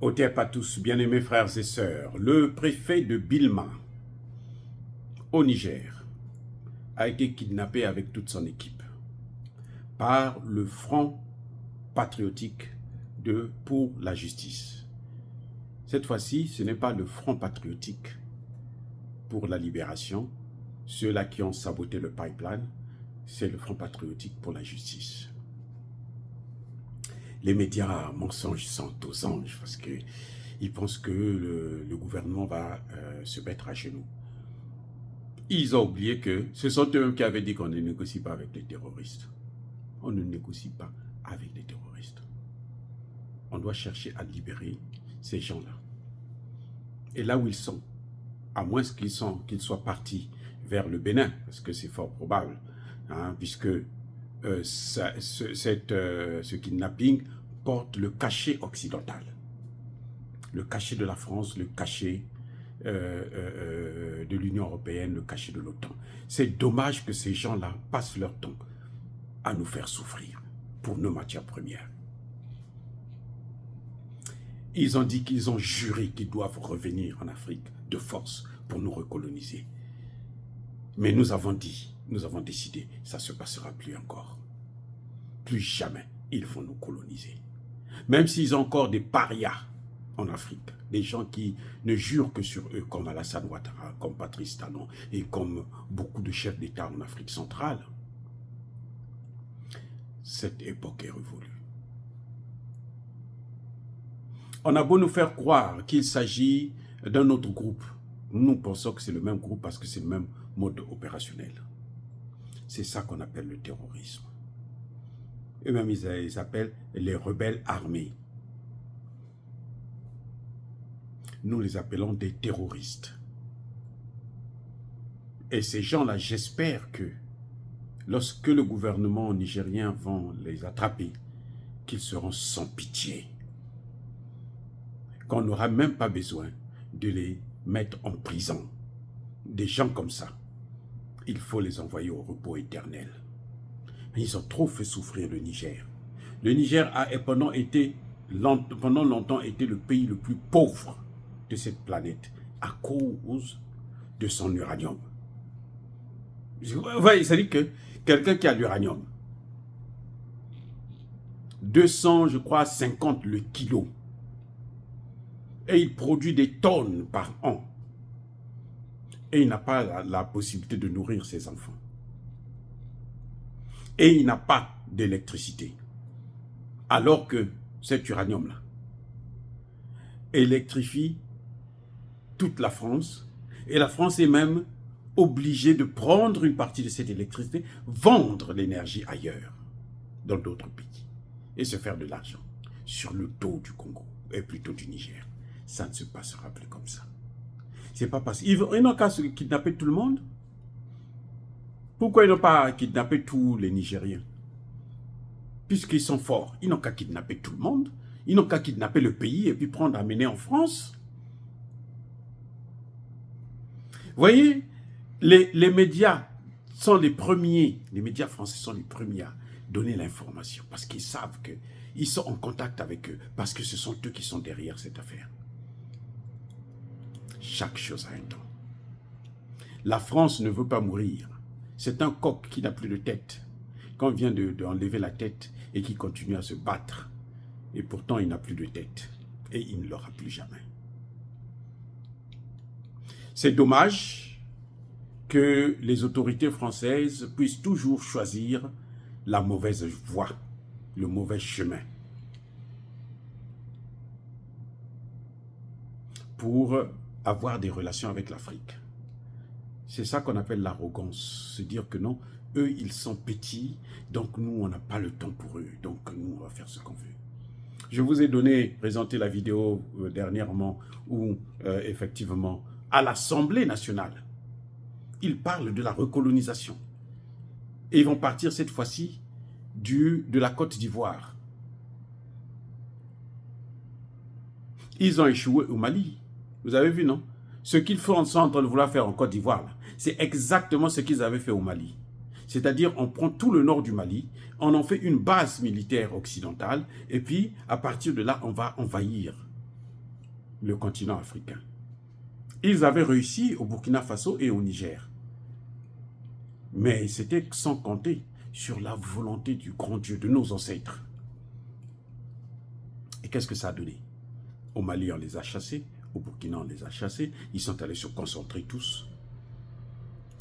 Otep à tous, bien-aimés frères et sœurs, le préfet de Bilma, au Niger, a été kidnappé avec toute son équipe par le Front patriotique pour la justice. Cette fois-ci, ce n'est pas le Front patriotique pour la libération, ceux-là qui ont saboté le pipeline, c'est le Front patriotique pour la justice. Les médias mensonges sont aux anges parce qu'ils pensent que le gouvernement va se mettre à genoux. Ils ont oublié que ce sont eux qui avaient dit qu'on ne négocie pas avec les terroristes. On ne négocie pas avec les terroristes. On doit chercher à libérer ces gens-là. Et là où ils sont, à moins qu'ils soient partis vers le Bénin, parce que c'est fort probable, hein, puisque ce kidnapping porte le cachet occidental, le cachet de la France, le cachet de l'Union européenne, le cachet de l'OTAN. C'est dommage que ces gens-là passent leur temps à nous faire souffrir pour nos matières premières. Ils ont dit qu'ils ont juré qu'ils doivent revenir en Afrique de force pour nous recoloniser. Mais nous avons décidé, ça ne se passera plus encore. Plus jamais, ils vont nous coloniser. Même s'ils ont encore des parias en Afrique, des gens qui ne jurent que sur eux, comme Alassane Ouattara, comme Patrice Talon, et comme beaucoup de chefs d'État en Afrique centrale. Cette époque est révolue. On a beau nous faire croire qu'il s'agit d'un autre groupe. Nous pensons que c'est le même groupe parce que c'est le même mode opérationnel. C'est ça qu'on appelle le terrorisme. Eux-mêmes, ils s'appellent les rebelles armés. Nous les appelons des terroristes. Et ces gens-là, j'espère que lorsque le gouvernement nigérien va les attraper, qu'ils seront sans pitié. Qu'on n'aura même pas besoin de les mettre en prison. Des gens comme ça, il faut les envoyer au repos éternel. Ils ont trop fait souffrir le Niger. Le Niger a pendant longtemps été le pays le plus pauvre de cette planète à cause de son uranium. Vous voyez, c'est-à-dire que quelqu'un qui a l'uranium, 200, je crois, 50 le kilo, et il produit des tonnes par an, et il n'a pas la possibilité de nourrir ses enfants. Et il n'a pas d'électricité. Alors que cet uranium-là électrifie toute la France, et la France est même obligée de prendre une partie de cette électricité, vendre l'énergie ailleurs, dans d'autres pays, et se faire de l'argent sur le dos du Congo, et plutôt du Niger. Ça ne se passera plus comme ça. C'est pas parce qu'ils n'ont qu'à se kidnapper tout le monde. Pourquoi ils n'ont pas kidnappé tous les Nigériens? Puisqu'ils sont forts, ils n'ont qu'à kidnapper tout le monde. Ils n'ont qu'à kidnapper le pays et puis amener en France. Vous voyez, les médias sont les premiers, les médias français sont les premiers à donner l'information parce qu'ils savent qu'ils sont en contact avec eux, parce que ce sont eux qui sont derrière cette affaire. Chaque chose a un temps. La France ne veut pas mourir. C'est un coq qui n'a plus de tête. Quand on vient d'enlever la tête et qui continue à se battre, et pourtant il n'a plus de tête, et il ne l'aura plus jamais. C'est dommage que les autorités françaises puissent toujours choisir la mauvaise voie, le mauvais chemin, pour avoir des relations avec l'Afrique. C'est ça qu'on appelle l'arrogance, se dire que non, eux ils sont petits, donc nous on n'a pas le temps pour eux, donc nous on va faire ce qu'on veut. Je vous ai présenté la vidéo dernièrement où effectivement à l'Assemblée nationale, ils parlent de la recolonisation. Et ils vont partir cette fois-ci de la Côte d'Ivoire. Ils ont échoué au Mali. Vous avez vu, non? Ce qu'ils sont en train de vouloir faire en Côte d'Ivoire, c'est exactement ce qu'ils avaient fait au Mali. C'est-à-dire, on prend tout le nord du Mali, on en fait une base militaire occidentale, et puis, à partir de là, on va envahir le continent africain. Ils avaient réussi au Burkina Faso et au Niger. Mais c'était sans compter sur la volonté du grand Dieu, de nos ancêtres. Et qu'est-ce que ça a donné? Au Mali, on les a chassés. Au Burkina, on les a chassés. Ils sont allés se concentrer tous.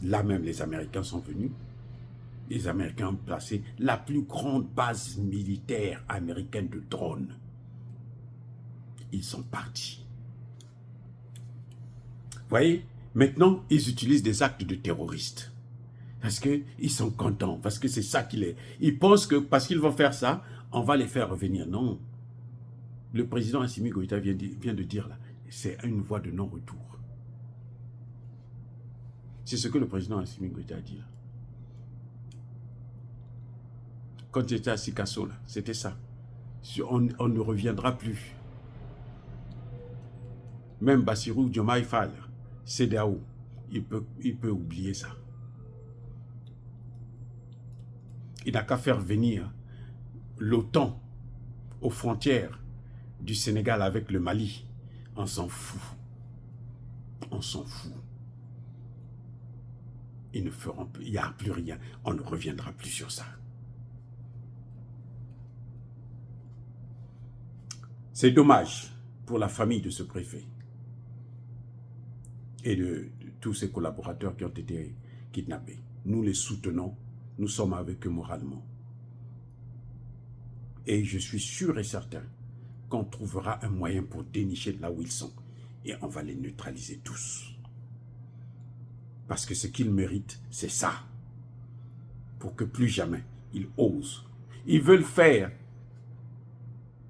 Là même, les Américains sont venus. Les Américains ont placé la plus grande base militaire américaine de drones. Ils sont partis. Vous voyez, maintenant, ils utilisent des actes de terroristes. Parce qu'ils sont contents, parce que c'est ça qu'il est. Ils pensent que parce qu'ils vont faire ça, on va les faire revenir. Non. Le président Assimi Goïta vient de dire là, c'est une voie de non-retour. C'est ce que le président Assimi Goïta a dit là. Quand il était à Sikasso, là, c'était ça. On ne reviendra plus. Même Bassirou Diomaye Faye, CEDEAO, il peut oublier ça. Il n'a qu'à faire venir l'OTAN aux frontières du Sénégal avec le Mali. On s'en fout. On s'en fout. Ils ne feront plus, il n'y a plus rien. On ne reviendra plus sur ça. C'est dommage pour la famille de ce préfet et de tous ses collaborateurs qui ont été kidnappés. Nous les soutenons, nous sommes avec eux moralement. Et je suis sûr et certain qu'on trouvera un moyen pour dénicher là où ils sont. Et on va les neutraliser tous. Parce que ce qu'ils méritent, c'est ça. Pour que plus jamais ils osent. Ils veulent faire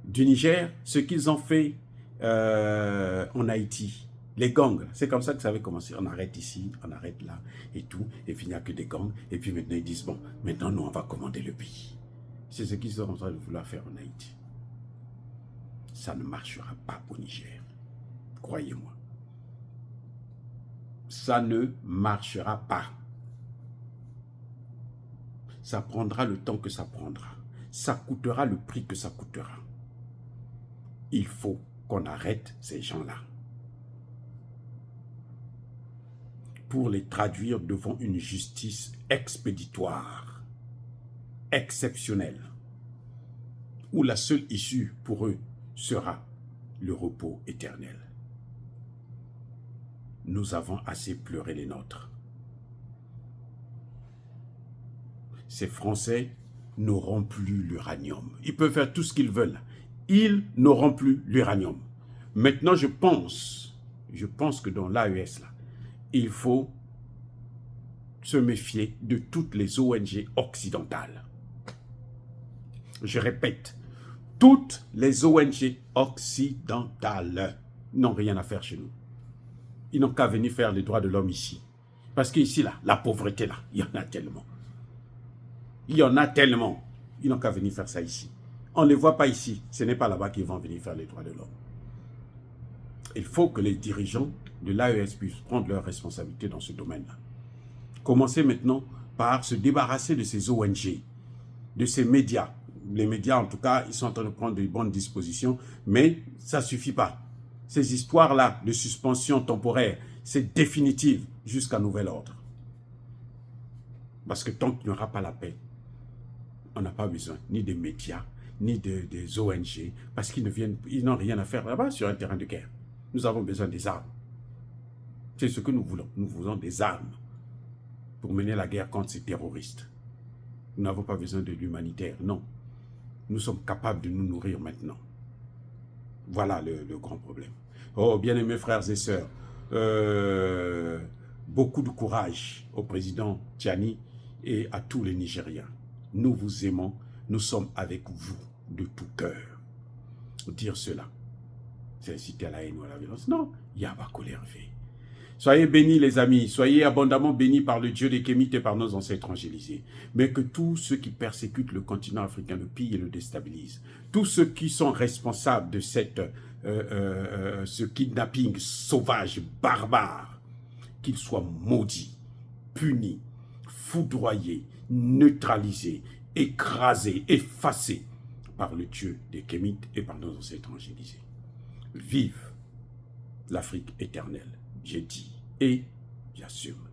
du Niger ce qu'ils ont fait en Haïti. Les gangs, c'est comme ça que ça avait commencé. On arrête ici, on arrête là et tout. Et puis il n'y a que des gangs. Et puis maintenant ils disent, bon, maintenant nous on va commander le pays. C'est ce qu'ils sont en train de vouloir faire en Haïti. Ça ne marchera pas au Niger. Croyez-moi. Ça ne marchera pas. Ça prendra le temps que ça prendra. Ça coûtera le prix que ça coûtera. Il faut qu'on arrête ces gens-là. Pour les traduire devant une justice expéditoire, exceptionnelle, où la seule issue pour eux sera le repos éternel. Nous avons assez pleuré les nôtres. Ces Français n'auront plus l'uranium. Ils peuvent faire tout ce qu'ils veulent. Ils n'auront plus l'uranium. Maintenant, je pense que dans l'AES, là, il faut se méfier de toutes les ONG occidentales. Je répète, toutes les ONG occidentales n'ont rien à faire chez nous. Ils n'ont qu'à venir faire les droits de l'homme ici. Parce qu'ici, là, la pauvreté, là, il y en a tellement. Il y en a tellement. Ils n'ont qu'à venir faire ça ici. On ne les voit pas ici. Ce n'est pas là-bas qu'ils vont venir faire les droits de l'homme. Il faut que les dirigeants de l'AES puissent prendre leurs responsabilités dans ce domaine-là. Commencez maintenant par se débarrasser de ces ONG, de ces médias. Les médias, en tout cas, ils sont en train de prendre de bonnes dispositions, mais ça ne suffit pas. Ces histoires-là de suspension temporaire, c'est définitif jusqu'à nouvel ordre. Parce que tant qu'il n'y aura pas la paix, on n'a pas besoin ni des médias, ni des ONG, parce qu'ils n'ont rien à faire là-bas sur un terrain de guerre. Nous avons besoin des armes. C'est ce que nous voulons. Nous voulons des armes pour mener la guerre contre ces terroristes. Nous n'avons pas besoin de l'humanitaire, non. Nous sommes capables de nous nourrir maintenant. Voilà le grand problème. Oh, bien-aimés frères et sœurs, beaucoup de courage au président Tiani et à tous les Nigériens. Nous vous aimons, nous sommes avec vous de tout cœur. Dire cela, c'est inciter à la haine ou à la violence. Non, Yabakolervé. Soyez bénis les amis, soyez abondamment bénis par le Dieu des Kémites et par nos ancêtres angélisés. Mais que tous ceux qui persécutent le continent africain le pillent et le déstabilisent. Tous ceux qui sont responsables de ce kidnapping sauvage, barbare, qu'ils soient maudits, punis, foudroyés, neutralisés, écrasés, effacés par le Dieu des Kémites et par nos ancêtres angélisés. Vive l'Afrique éternelle. J'ai dit et j'assume.